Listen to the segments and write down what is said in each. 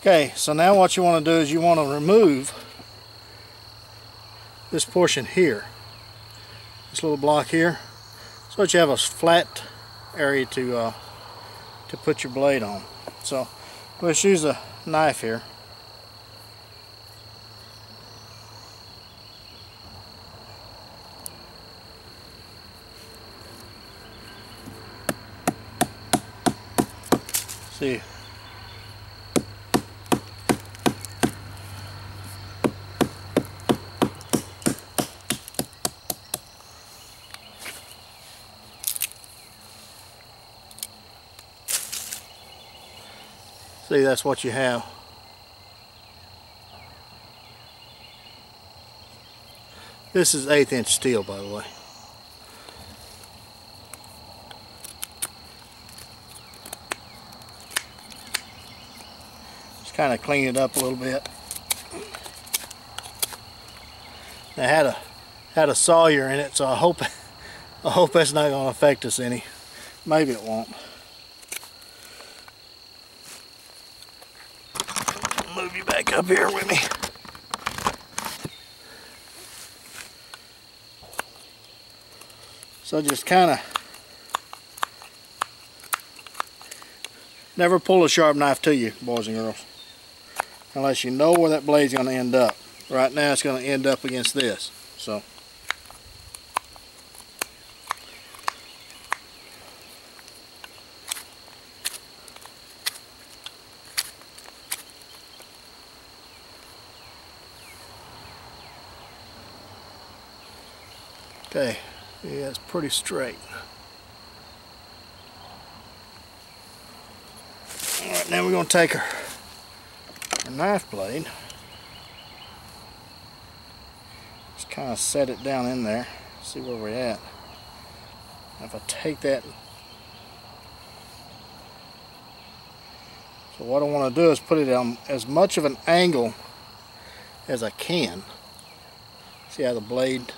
Okay, so now what you want to do is you want to remove this portion here, this little block here, so that you have a flat area to put your blade on. So let's use a knife here. See. See, that's what you have. This is 1/8 inch steel, by the way. Just kind of clean it up a little bit. I had a sawyer in it, so I hope that's not going to affect us any. Maybe it won't. Move you back up here with me. So just kind of never pull a sharp knife to you, boys and girls, unless you know where that blade's going to end up. Right now it's going to end up against this. So okay, yeah, it's pretty straight. Alright, now we're going to take our knife blade, just kind of set it down in there, see where we're at. If I take that, so what I want to do is put it on as much of an angle as I can. See how the blade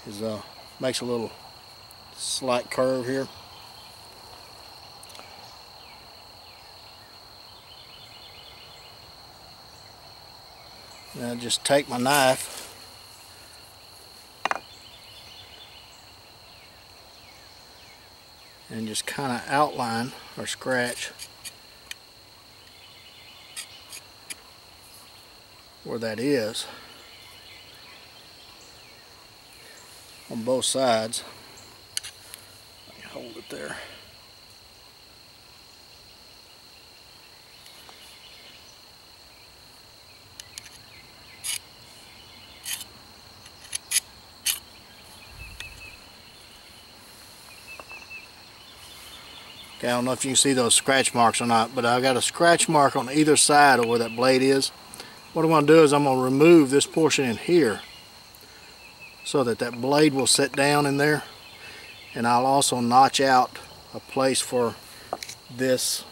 is makes a little slight curve here. Now just take my knife and just kind of outline or scratch where that is on both sides. I can hold it there. Okay, I don't know if you can see those scratch marks or not, but I've got a scratch mark on either side of where that blade is. What I'm going to do is I'm going to remove this portion in here so that that blade will sit down in there, and I'll also notch out a place for this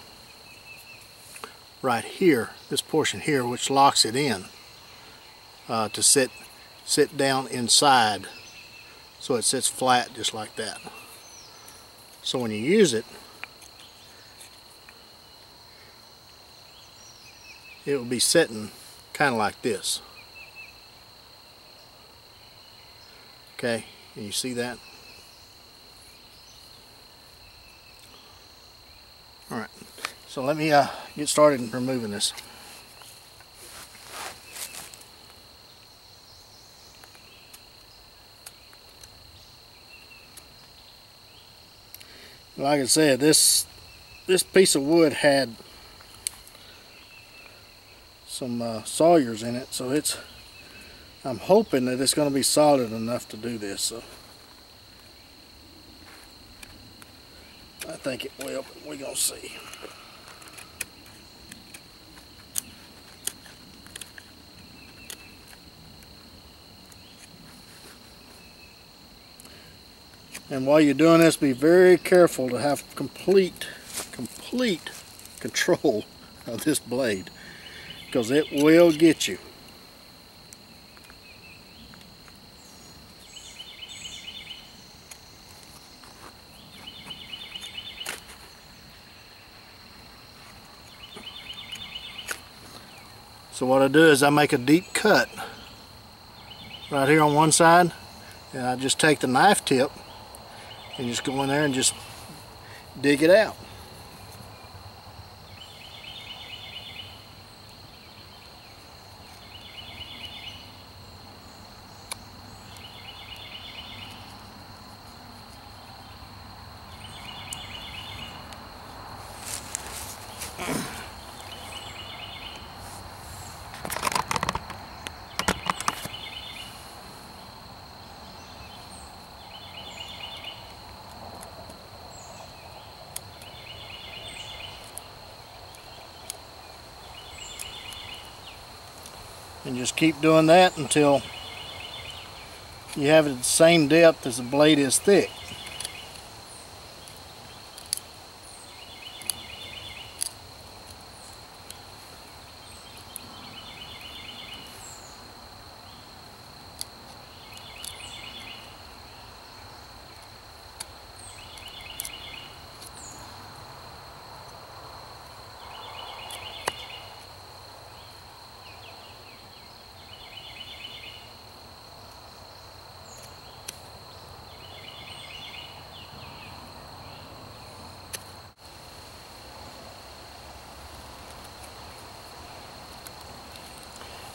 right here, this portion here, which locks it in to sit down inside, so it sits flat just like that. So when you use it, it will be sitting kind of like this. Okay, can you see that? Alright, so let me get started in removing this. Like I said, this piece of wood had some sawyers in it, so I'm hoping that it's going to be solid enough to do this. So I think it will, but we're going to see. And while you're doing this, be very careful to have complete control of this blade, because it will get you. So what I do is I make a deep cut right here on one side, and I just take the knife tip and just go in there and just dig it out. And just keep doing that until you have it at the same depth as the blade is thick.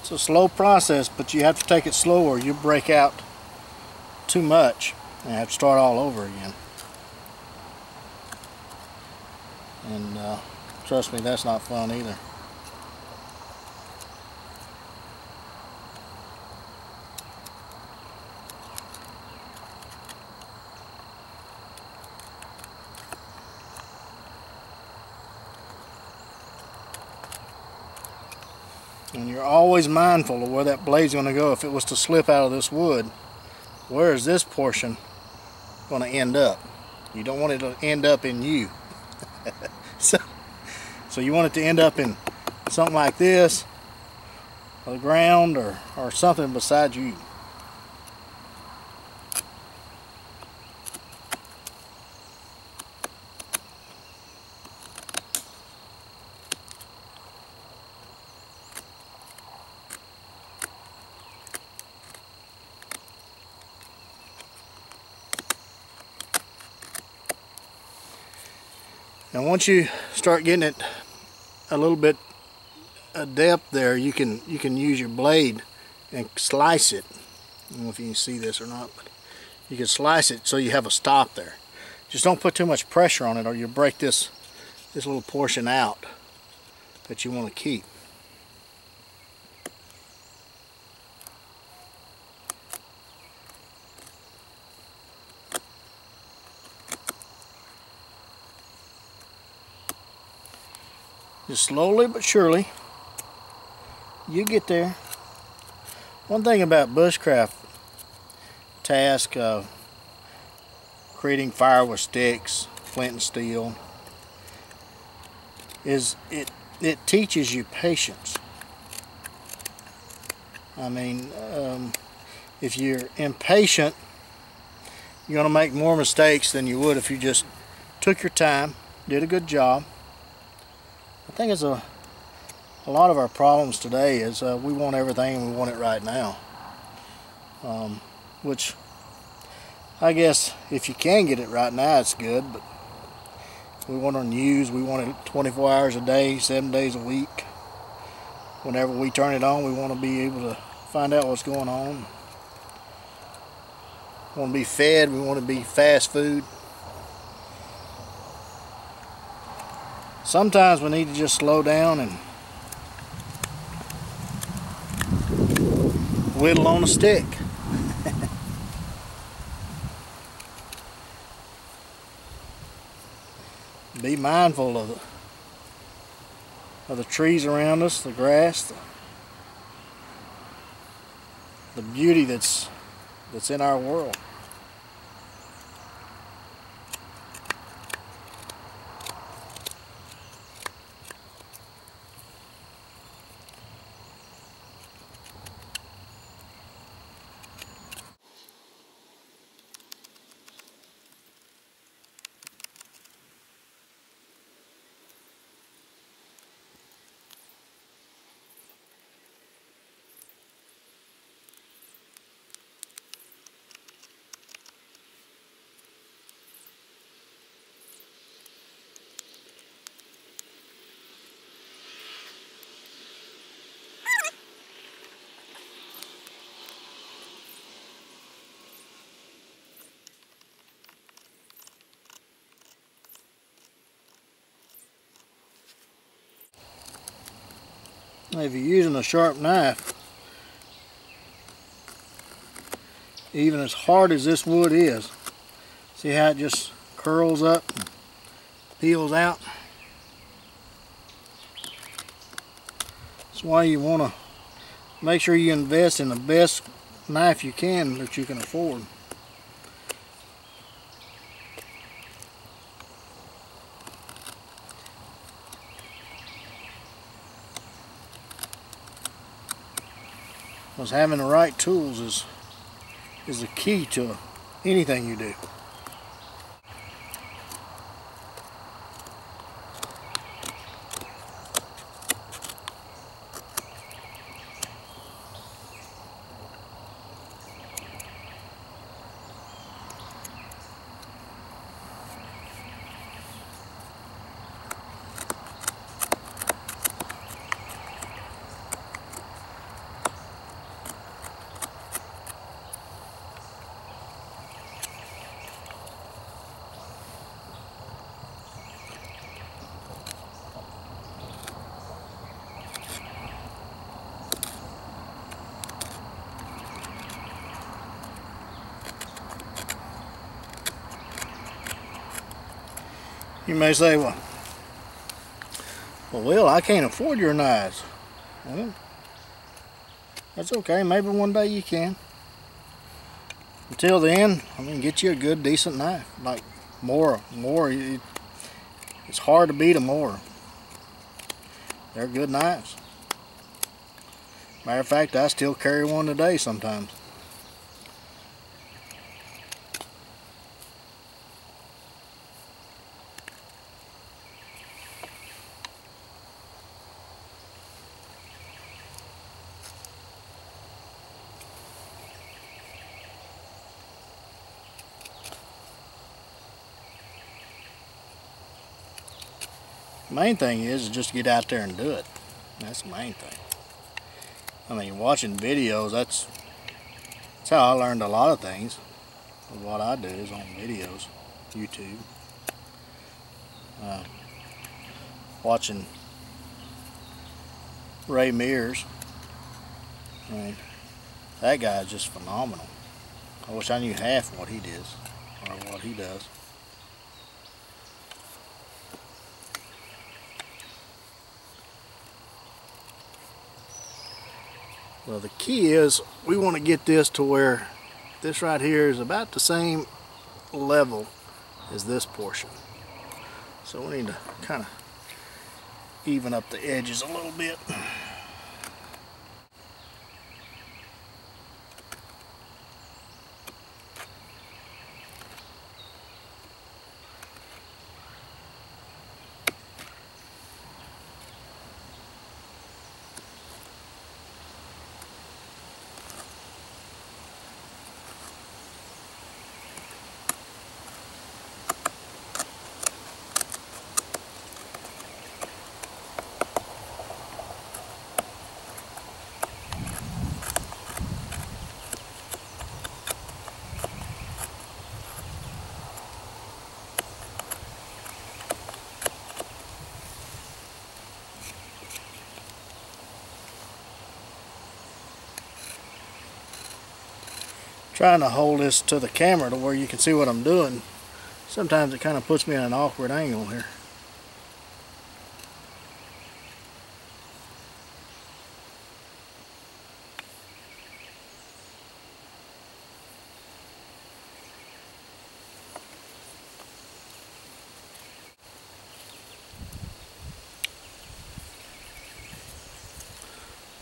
It's a slow process, but you have to take it slow or you break out too much and have to start all over again. And trust me, that's not fun either. And you're always mindful of where that blade's going to go. If it was to slip out of this wood, where is this portion going to end up? You don't want it to end up in you. so you want it to end up in something like this, or the ground, or something beside you. Now once you start getting it a little bit of depth there, you can use your blade and slice it. I don't know if you can see this or not, but you can slice it so you have a stop there. Just don't put too much pressure on it or you'll break this little portion out that you want to keep. Just slowly but surely, you get there. One thing about bushcraft task of creating fire with sticks, flint and steel, is it teaches you patience. I mean, if you're impatient, you're going to make more mistakes than you would if you just took your time, did a good job. I think it's a lot of our problems today is we want everything and we want it right now. Which I guess if you can get it right now, it's good, but we want our news, we want it 24 hours a day, 7 days a week. Whenever we turn it on, we want to be able to find out what's going on. We want to be fed, we want to be fast food. Sometimes we need to just slow down and whittle on a stick. Be mindful of the trees around us, the grass, the beauty that's in our world. Now, if you're using a sharp knife, even as hard as this wood is, see how it just curls up and peels out? That's why you want to make sure you invest in the best knife you can that you can afford. Because having the right tools is the key to anything you do. You may say, well, Will, I can't afford your knives. Well, that's okay. Maybe one day you can. Until then, I mean, get you a good, decent knife. Like Mora. It's hard to beat a Mora. They're good knives. Matter of fact, I still carry one today sometimes. The main thing is just get out there and do it. That's the main thing. I mean, watching videos, that's how I learned a lot of things. What I do is on videos, YouTube. Watching Ray Mears. I mean, that guy is just phenomenal. I wish I knew half what he does, or what he does. Well, the key is we want to get this to where this right here is about the same level as this portion. So we need to kind of even up the edges a little bit. Trying to hold this to the camera to where you can see what I'm doing. Sometimes it kind of puts me in an awkward angle here.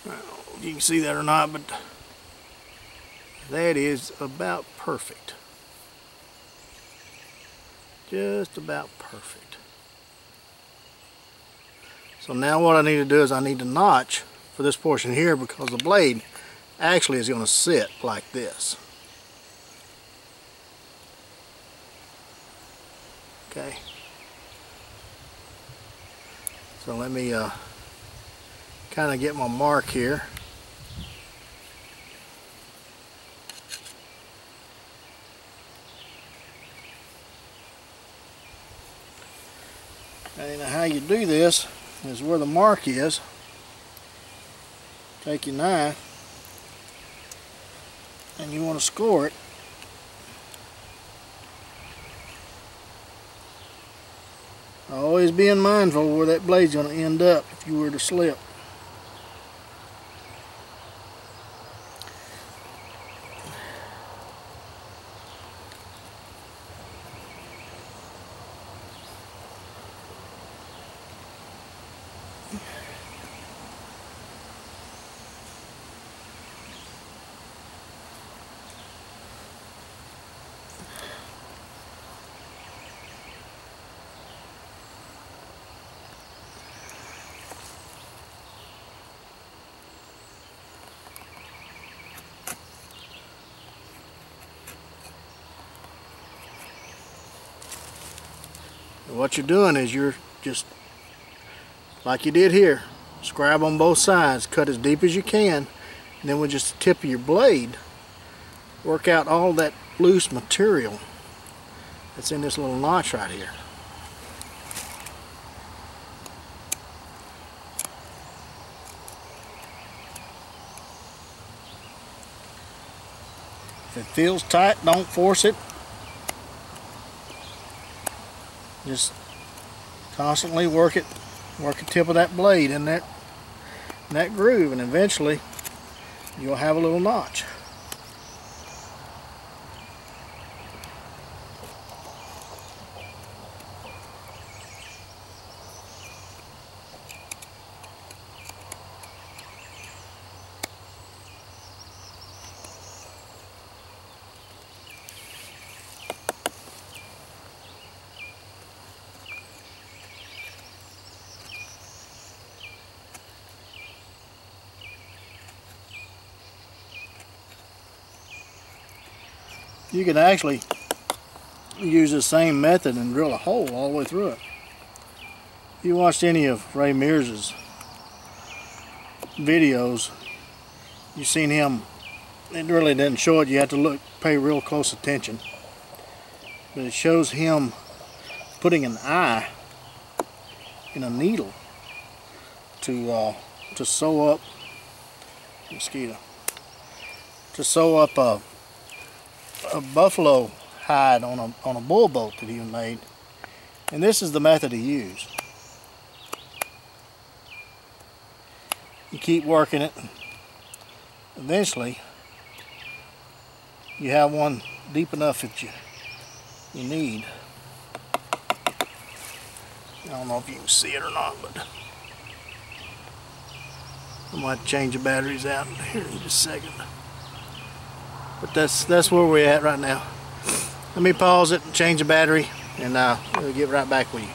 I don't know if you can see that or not, but that is about perfect. Just about perfect. So now what I need to do is I need to notch for this portion here, because the blade actually is going to sit like this. Okay. So let me kind of get my mark here. And how you do this is where the mark is. take your knife and you want to score it. Always being mindful where that blade's going to end up if you were to slip. What you're doing is you're just, like you did here, scribe on both sides, cut as deep as you can, and then with just the tip of your blade, work out all that loose material that's in this little notch right here. If it feels tight, don't force it. Just constantly work the tip of that blade in that groove, and eventually you'll have a little notch. You can actually use the same method and drill a hole all the way through it. If you watched any of Ray Mears's videos, you've seen him, it really doesn't show it, you have to pay real close attention. But it shows him putting an eye in a needle to sew up, mosquito, to sew up a buffalo hide on a bull boat that he made, and this is the method he used. You keep working it, eventually you have one deep enough that you need. I don't know if you can see it or not, but I might change the batteries out here in just a second. But that's where we're at right now. Let me pause it and change the battery, and we'll get right back with you.